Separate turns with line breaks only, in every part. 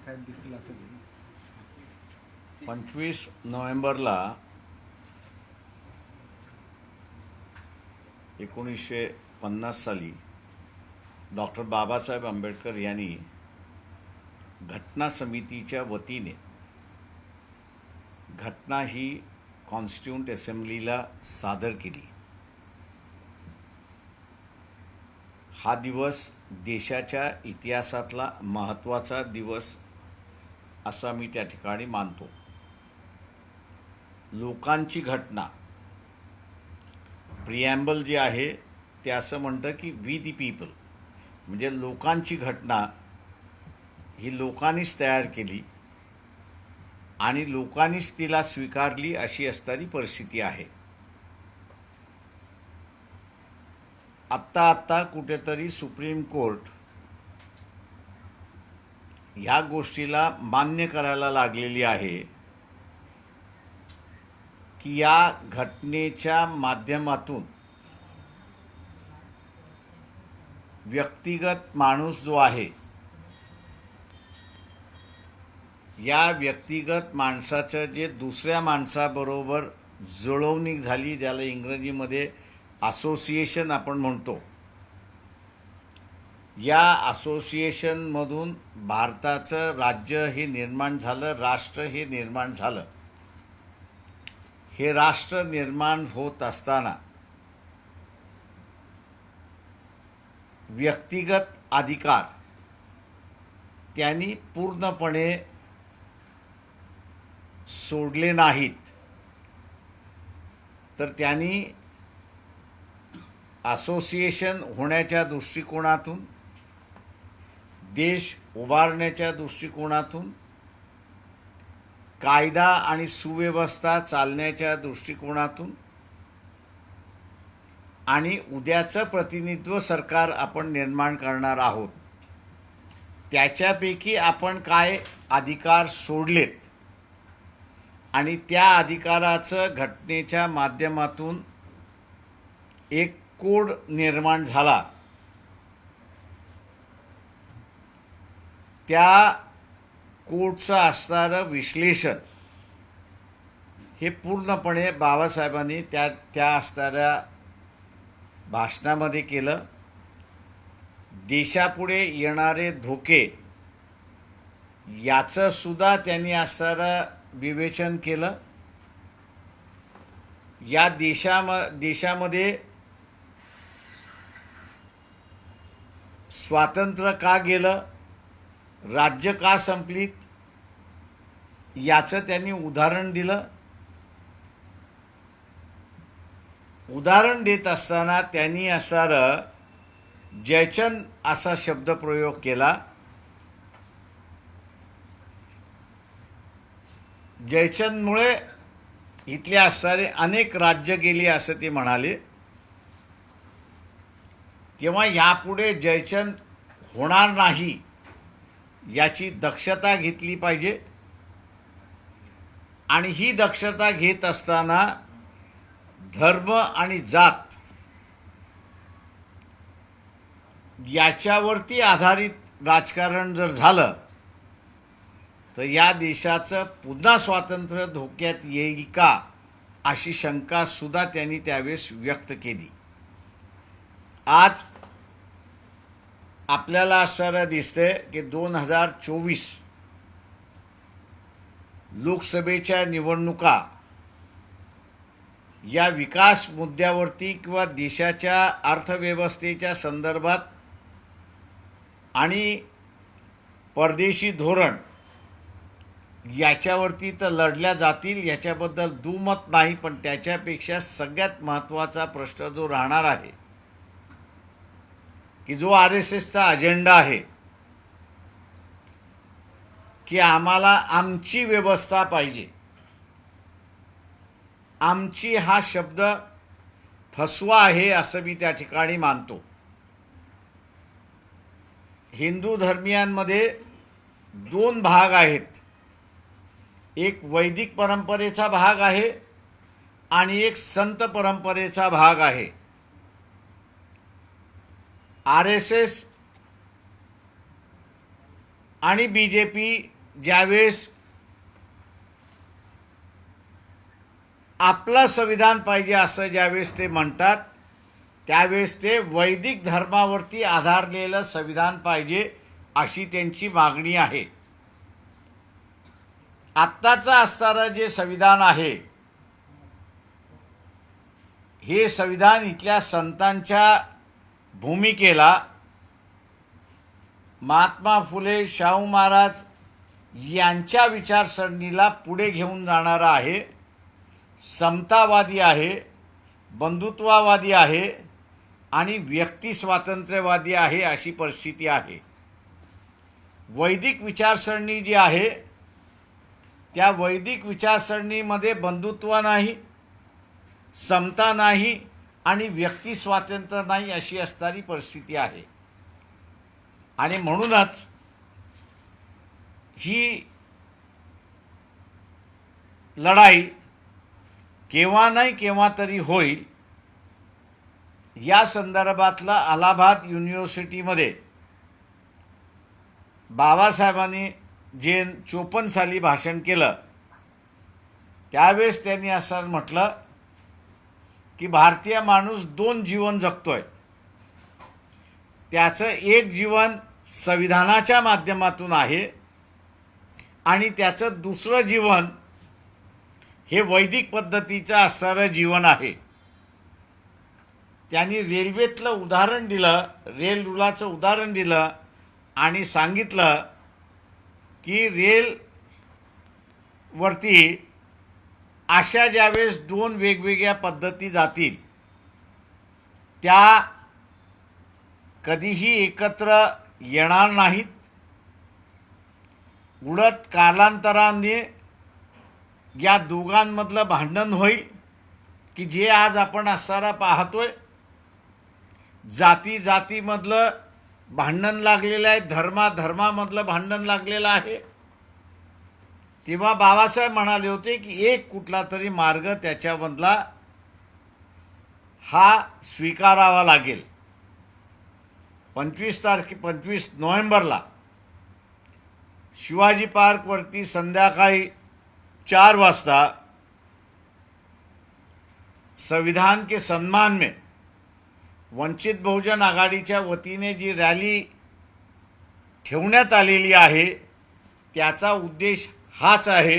साहेब दिसतील असं
25 नोव्हेंबरला 1950 साली डॉक्टर बाबासाहेब आंबेडकर यांनी घटना समितीच्या वतीने घटना ही कॉन्स्टिट्यूंट असेंब्लीला सादर केली. हा दिवस देशाच्या इतिहासातला महत्त्वाचा दिवस असा मी त्या ठिकाणी मानतो. लोकांची घटना प्रिॲम्बल जे आहे ते असं म्हणतं की वी दी पीपल, म्हणजे लोकांची घटना ही लोकांनीच तयार केली आणि लोकांनीच तिला स्वीकारली अशी असणारी परिस्थिती आहे. आत्ता कुठेतरी सुप्रीम कोर्ट ह्या गोष्टीला मान्य करायला लागलेली आहे की या घटनेच्या माध्यमातून व्यक्तिगत माणूस जो आहे, या व्यक्तिगत माणसाचं जे दुसऱ्या माणसाबरोबर जुळवणी झाली, ज्याला इंग्रजीमध्ये असोसिएशन आपण म्हणतो, या असोसिएशनमधून भारताचं राज्य हे निर्माण झालं, राष्ट्र हे निर्माण झालं. हे राष्ट्र निर्माण होत असताना व्यक्तिगत अधिकार त्यांनी पूर्णपणे सोडले नाहीत, तर त्यांनी असोसिएशन होण्याच्या दृष्टिकोनातून, देश उभारण्याच्या दृष्टिकोनातून, कायदा आणि सुव्यवस्था चालण्याच्या दृष्टिकोनातून आणि उद्याचं प्रतिनिधित्व सरकार आपण निर्माण करणार आहोत, त्याच्यापैकी आपण काय अधिकार सोडलेत आणि त्या अधिकाराचं घटनेच्या माध्यमातून एक कोड निर्माण झाला. त्या कोडचं असणारं विश्लेषण हे पूर्णपणे बाबासाहेबांनी त्या असणाऱ्या भाषणामध्ये केलं. देशापुढे येणारे धोके याचं सुद्धा त्यांनी असणारं विवेचन केलं. या देशामध्ये स्वातंत्र्य का गेलं, राज्य का संपलीत, याचं त्यांनी उदाहरण दिलं. उदाहरण देत असताना त्यांनी असणारं जयचंद असा शब्दप्रयोग केला. जयचंदमुळे इथले असणारे अनेक राज्य गेली असं ते म्हणाले. तेव्हा यापुढे जयचंद होणार नाही याची दक्षता घेतली पाहिजे. आणि ही दक्षता घेत असताना धर्म आणि जात याच्यावरती आधारित राजकारण जर झालं तर या देशाचं पुन्हा स्वातंत्र्य धोक्यात येईल का, अशी शंका सुद्धा त्यांनी त्यावेळेस व्यक्त केली. आज आपल्याला असं दिसतंय की 2024 लोकसभेच्या निवडणुका या विकास मुद्द्यावरती किंवा देशाच्या अर्थव्यवस्थेच्या संदर्भात आणि परदेशी धोरण याच्यावरती तर लढल्या जातील, याच्याबद्दल दुमत नाही. पण त्याच्यापेक्षा सगळ्यात महत्त्वाचा प्रश्न जो राहणार आहे की जो RSSचा अजेंडा आहे की आम्हाला आमची व्यवस्था पाहिजे. आमची हा शब्द फसवा आहे असं मी त्या ठिकाणी मानतो. हिंदू धर्मियांमध्ये दोन भाग आहेत. एक वैदिक परंपरेचा भाग आहे आणि एक संत परंपरेचा भाग आहे. RSS आणि BJP ज्यावेळेस आपलं संविधान पाहिजे असं ज्यावेळेस ते म्हणतात, त्यावेळेस ते वैदिक धर्मावरती आधारलेलं संविधान पाहिजे अशी त्यांची मागणी आहे. आत्ताचं असणारं जे संविधान आहे, हे संविधान इथल्या संतांच्या भूमिकेला, महात्मा फुले, शाहू महाराज यांच्या विचारसरणीला पुढे घेऊन जाणारं आहे. समतावादी आहे, बंधुत्ववादी आहे आणि व्यक्ती स्वातंत्र्यवादी आहे अशी परिस्थिती आहे. वैदिक विचारसरणी जी आहे, त्या वैदिक विचारसरणीमध्ये बंधुत्व नाही, समता नाही आणि व्यक्ती स्वातंत्र्य नाही अशी असणारी परिस्थिती आहे. आणि म्हणूनच ही लढाई केव्हा नाही केव्हा तरी होईल. या संदर्भातला अलाहाबाद युनिव्हर्सिटीमध्ये बाबासाहेबांनी जे 54 साली भाषण केलं, त्यावेळेस त्यांनी असं म्हटलं की भारतीय माणूस 2 जीवन जगतोय. त्याचं एक जीवन संविधानाच्या माध्यमातून आहे आणि त्याचं दुसरं जीवन हे वैदिक पद्धतीचं असणारं जीवन आहे. त्यांनी रेल्वेतलं उदाहरण दिलं, रेल रुळाचं उदाहरण दिलं आणि सांगितलं की रेलवरती अशा ज्यावेळेस 2 वेगवेगळ्या पद्धती जातील, त्या कधीही एकत्र येणार नाहीत. उलट कालांतराने या दोघांमधलं भांडण होईल की जे आज आपण असणारा पाहतोय. जाती जातीमधलं भांडण लागलेलं आहे, धर्मामधलं भांडण लागलेलं आहे. तेव्हा बाबासाहेब म्हणाले होते की एक कुठला तरी मार्ग त्याच्यामधला हा स्वीकारावा लागेल. 25 नोव्हेंबरला शिवाजी पार्कवरती संध्याकाळी 4 वाजता संविधान के सम्मान में वंचित बहुजन आघाडीच्या वतीने जी रॅली ठेवण्यात आलेली आहे, त्याचा उद्देश हाच आहे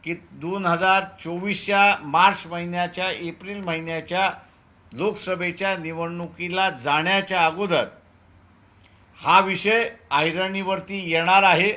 की 2024च्या मार्च महिन्याच्या, एप्रिल महिन्याच्या लोकसभेच्या निवडणुकीला जाण्याच्या अगोदर हा विषय ऐरणीवरती येणार आहे.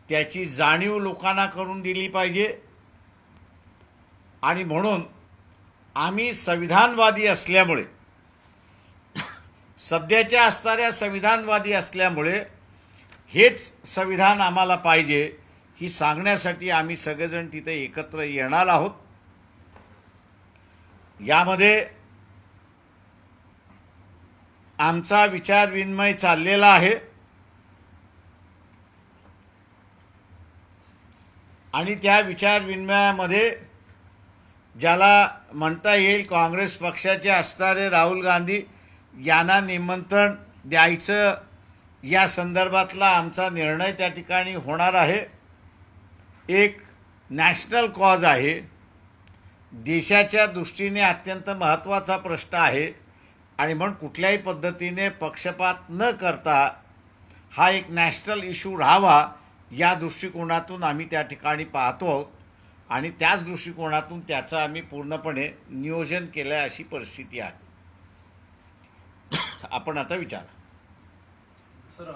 त्याची जाणीव लोकांना करून दिली पाहिजे. आणि म्हणून आम्ही संविधानवादी असल्यामुळे, सध्याच्या असणाऱ्या संविधानवादी असल्यामुळे हेच संविधान आम्हाला पाहिजे ही सांगण्यासाठी आम्ही सगळेजण तिथे एकत्र येणार आहोत. यामध्ये आमचा विचारविनिमय चाललेला आहे आणि त्या विचारविनिमयामध्ये ज्याला म्हणता येईल काँग्रेस पक्षाचे असणारे राहुल गांधी यांना निमंत्रण द्यायचं, या संदर्भातला आमचा निर्णय त्या ठिकाणी होणार आहे. एक नॅशनल कॉज आहे, देशाच्या दृष्टीने अत्यंत महत्त्वाचा प्रश्न आहे आणि म्हणून कुठल्याही पद्धतीने पक्षपात न करता हा एक नॅशनल इश्यू राहावा या दृष्टिकोनातून आम्ही त्या ठिकाणी पाहतो आहोत आणि त्याच दृष्टिकोनातून त्याचं आम्ही पूर्णपणे नियोजन केलं आहे अशी परिस्थिती आहे. आपण आता विचारा.
सर,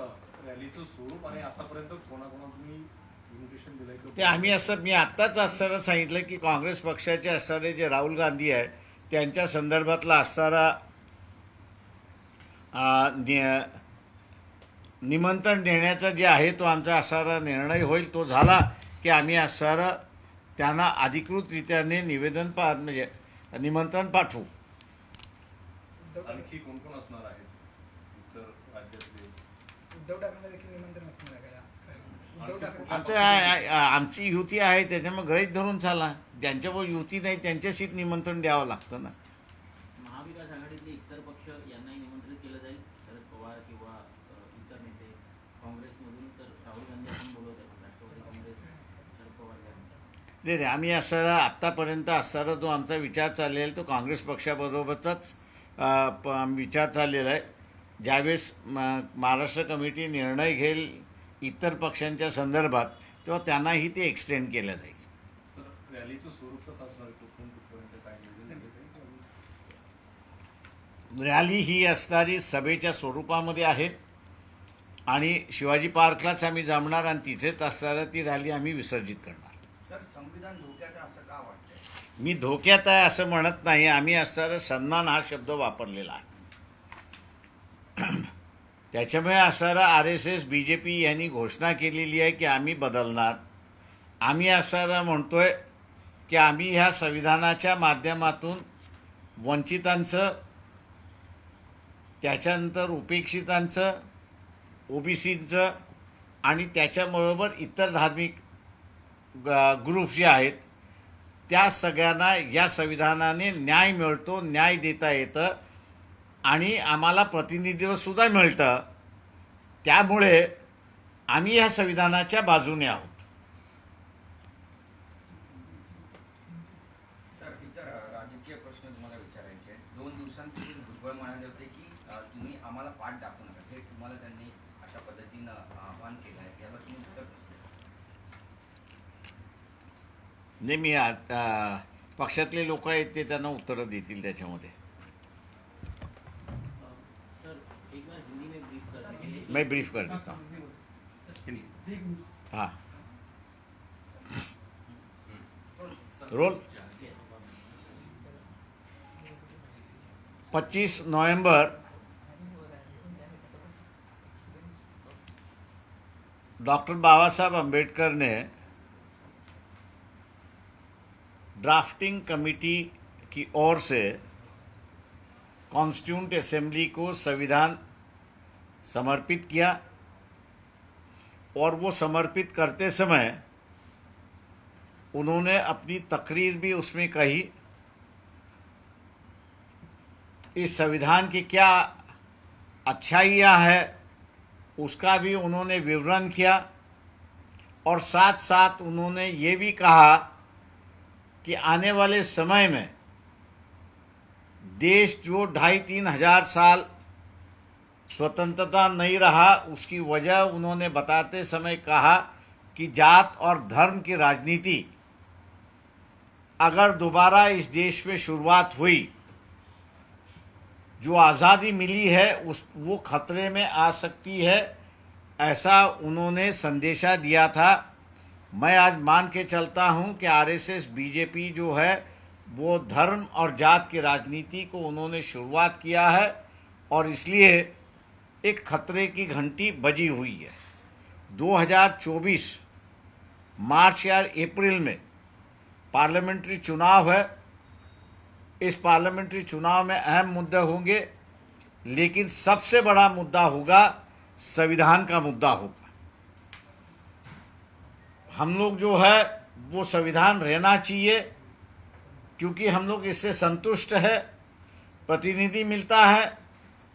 रॅलीचं स्वरूप आणि आतापर्यंत कोणाकोणाला तुम्ही इन्व्हिटेशन दिलंय?
ते आम्ही असं, मी आत्ताच असताना सांगितलं की काँग्रेस पक्षाचे असणारे जे राहुल गांधी आहे त्यांच्या संदर्भातला असणारा निमंत्रण देण्याचा जे आहे तो आमचा असणारा निर्णय होईल. तो झाला की आम्ही असणारा त्यांना अधिकृतरित्याने निवेदन म्हणजे निमंत्रण पाठवू.
आणखी कोण कोण असणार आहे इतर राज्यातले?
उद्धव ठाकरे देखील निमंत्रण असणार आहे
आमची युती आहे त्याच्यामुळे गळीत धरून चाला. ज्यांच्यावर युती नाही त्यांच्याशीच निमंत्रण द्यावं लागतं ना.
महाविकास आघाडीतले इतर पक्ष यांनाही निमंत्रित केलं जाईल. शरद पवार किंवा इतर नेते काँग्रेसमधून तर राहुल गांधी आपण बोलवत
नाही नाही, आम्ही असणारा आत्तापर्यंत असणारा जो आमचा विचार चाललेला आहे तो काँग्रेस पक्षाबरोबरचाच विचार चाललेला आहे. ज्यावेळेस महाराष्ट्र कमिटी निर्णय घेईल इतर पक्षांच्या संदर्भात तेव्हा त्यांनाही ते एक्सटेंड केलं जाईल.
सर रॅलीचं स्वरूप कसं असणार आहे? कुठून कुठपर्यंत काय नियोजन आहे काही?
रॅली ही असणारी सभेच्या स्वरूपामध्ये आहे आणि शिवाजी पार्कलाच आम्ही जमणार आणि तिथेच असणारा ती रॅली आम्ही विसर्जित करणार.
सर संविधान धोक्यात आहे असं का वाटतंय?
मी धोक्यात आहे असं म्हणत नाही. आम्ही असणारा सन्मान हा शब्द वापरलेला आहे. त्याच्यामुळे असणारा RSS BJP यांनी घोषणा केलेली आहे की आम्ही बदलणार. आम्ही असणारा म्हणतोय की आम्ही ह्या संविधानाच्या माध्यमातून वंचितांचं, त्याच्यानंतर उपेक्षितांचं, OBCचं आणि त्याच्याबरोबर इतर धार्मिक ग्रुप जे आहेत त्या सगळ्यांना या संविधानाने न्याय मिळतो, न्याय देता येतं आणि आम्हाला प्रतिनिधित्वसुद्धा मिळतं. त्यामुळे आम्ही ह्या संविधानाच्या बाजूने आहोत.
सर इतर राजकीय प्रश्न तुम्हाला विचारायचे आहेत. 2 दिवसांपूर्वी भुजबळ म्हणाले होते की तुम्ही आम्हाला पाठ दाखवू नका. हे तुम्हाला त्यांनी अशा पद्धतीनं आवाहन केलं आहे. याला तुम्ही उत्तर कसं देता?
नाही, मी पक्षातले लोक आहेत ते त्यांना उत्तरं देतील त्याच्यामध्ये.
सर एक बार हिंदी में ब्रीफ कर देंगे.
मैं ब्रीफ कर देता हूँ. हाँ, रोल. 25 नवंबर डॉक्टर बाबा साहब अम्बेडकर ने ड्राफ्टिंग कमेटी की ओर से कॉन्स्टिट्यूंट असेंबली को संविधान समर्पित किया और वो समर्पित करते समय उन्होंने अपनी तकरीर भी उसमें कही. इस संविधान की क्या अच्छाइयाँ है उसका भी उन्होंने विवरण किया और साथ साथ उन्होंने ये भी कहा कि आने वाले समय में देश जो 2,500-3 हजार साल स्वतंत्रता नहीं रहा उसकी वजह उन्होंने बताते समय कहा कि जात और धर्म की राजनीति अगर दोबारा इस देश में शुरुआत हुई, जो आज़ादी मिली है वो खतरे में आ सकती है, ऐसा उन्होंने संदेशा दिया था. मैं आज मान के चलता हूं कि RSS BJP जो है वो धर्म और जात की राजनीति को उन्होंने शुरुआत किया है और इसलिए एक खतरे की घंटी बजी हुई है. 2024 मार्च या अप्रैल में पार्लियामेंट्री चुनाव है. इस पार्लियामेंट्री चुनाव में अहम मुद्दे होंगे, लेकिन सबसे बड़ा मुद्दा होगा संविधान का मुद्दा होगा. हम लोग जो है वो संविधान रहना चाहिए क्योंकि हम लोग इससे संतुष्ट है. प्रतिनिधि मिलता है,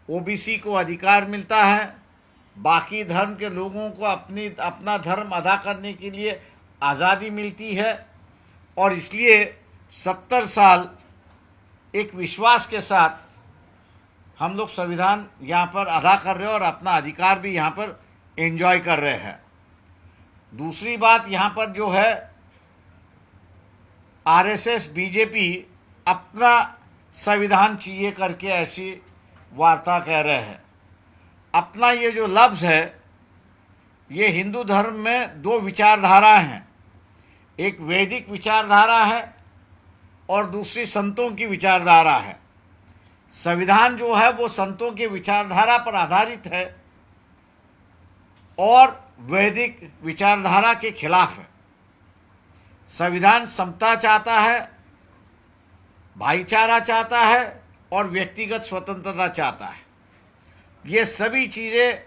OBC को अधिकार मिलता है, बाकी धर्म के लोगों को अपना धर्म अदा करने के लिए आज़ादी मिलती है और इसलिए 70 साल एक विश्वास के साथ हम लोग संविधान यहाँ पर अदा कर रहे हैं और अपना अधिकार भी यहाँ पर एंजॉय कर रहे हैं. दूसरी बात यहाँ पर जो है RSS BJP अपना संविधान चाहिए करके ऐसी वार्ता कह रहे हैं. अपना ये जो लफ्ज़ है ये हिंदू धर्म में 2 विचारधारा हैं. एक वैदिक विचारधारा है और दूसरी संतों की विचारधारा है. संविधान जो है वो संतों की विचारधारा पर आधारित है और वैदिक विचारधारा के खिलाफ है. संविधान समता चाहता है, भाईचारा चाहता है और व्यक्तिगत स्वतंत्रता चाहता है. ये सभी चीज़ें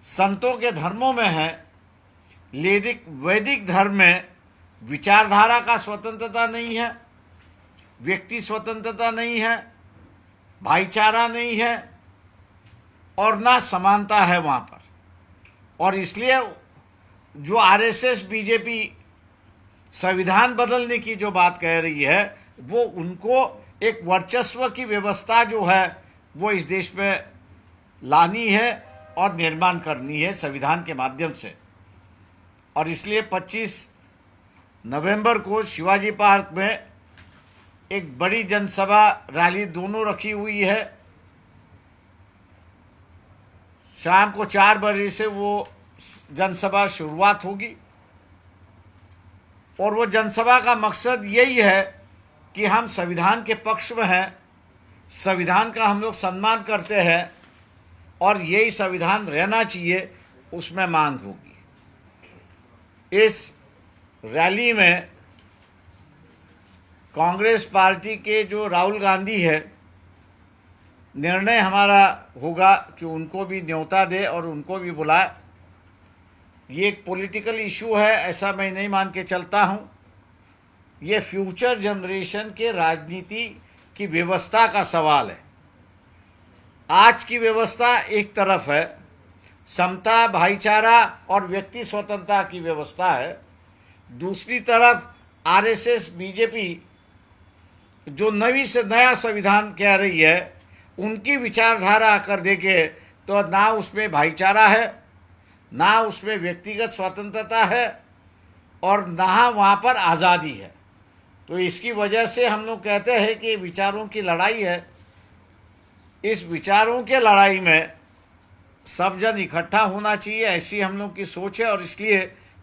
संतों के धर्मों में हैं. वैदिक धर्म में विचारधारा का स्वतंत्रता नहीं है, व्यक्ति स्वतंत्रता नहीं है, भाईचारा नहीं है और ना समानता है वहाँ पर. और इसलिए जो RSS BJP संविधान बदलने की जो बात कह रही है वो उनको एक वर्चस्व की व्यवस्था जो है वो इस देश में लानी है और निर्माण करनी है संविधान के माध्यम से। और इसलिए 25 नवंबर को शिवाजी पार्क में एक बड़ी जनसभा रैली दोनों रखी हुई है। शाम को 4 बजे से वो जनसभा शुरुआत होगी और वो जनसभा का मकसद यही है कि हम संविधान के पक्ष में हैं, संविधान का हम लोग सम्मान करते हैं और यही संविधान रहना चाहिए, उसमें मांग होगी। इस रैली में कांग्रेस पार्टी के जो राहुल गांधी है, निर्णय हमारा होगा कि उनको भी न्योता दे और उनको भी बुलाए। ये एक पॉलिटिकल इशू है ऐसा मैं नहीं मान के चलता हूँ। ये फ्यूचर जनरेशन के राजनीति की व्यवस्था का सवाल है। आज की व्यवस्था एक तरफ है, समता, भाईचारा और व्यक्ति स्वतंत्रता की व्यवस्था है। दूसरी तरफ आरएसएस, बीजेपी जो नवी से नया संविधान कह रही है, उनकी विचारधारा आकर देखे तो ना उसमें भाईचारा है, ना उसमें व्यक्तिगत स्वतंत्रता है और ना वहाँ पर आज़ादी है। तो इसकी वजह से हम लोग कहते हैं कि विचारों की लड़ाई है। इस विचारों के लड़ाई में सब जन इकट्ठा होना चाहिए, ऐसी हम लोग की सोच है। और इसलिए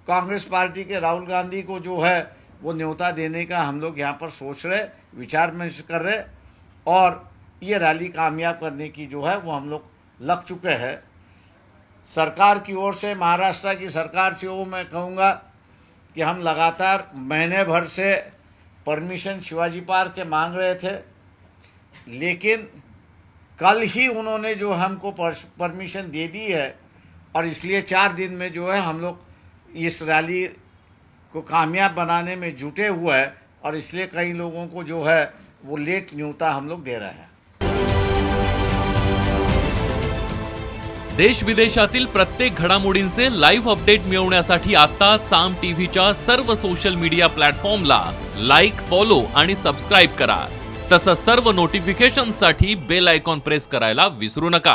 कांग्रेस पार्टी के राहुल गांधी को जो है वो न्योता देने का हम लोग यहाँ पर सोच रहे, विचार विमर्श कर रहे और ये रैली कामयाब करने की जो है वो हम लोग लग चुके हैं। सरकार की ओर से, महाराष्ट्र की सरकार से वो मैं कहूँगा कि हम लगातार महीने भर से परमिशन शिवाजी पार्क के मांग रहे थे, लेकिन कल ही उन्होंने जो हमको परमिशन दे दी है और इसलिए 4 दिन में जो है हम लोग इस रैली को कामयाब बनाने में जुटे हुए हैं और इसलिए कई लोगों को जो है वो लेट न्योता हम लोग दे रहे हैं।
देश विदेशातील प्रत्येक घडामोडींचे लाईव्ह अपडेट मिळवण्यासाठी आता साम टीव्हीच्या सर्व सोशल मीडिया प्लॅटफॉर्मला लाईक, फॉलो आणि सबस्क्राईब करा। तसंच सर्व नोटिफिकेशनसाठी बेल आयकॉन प्रेस करायला विसरू नका।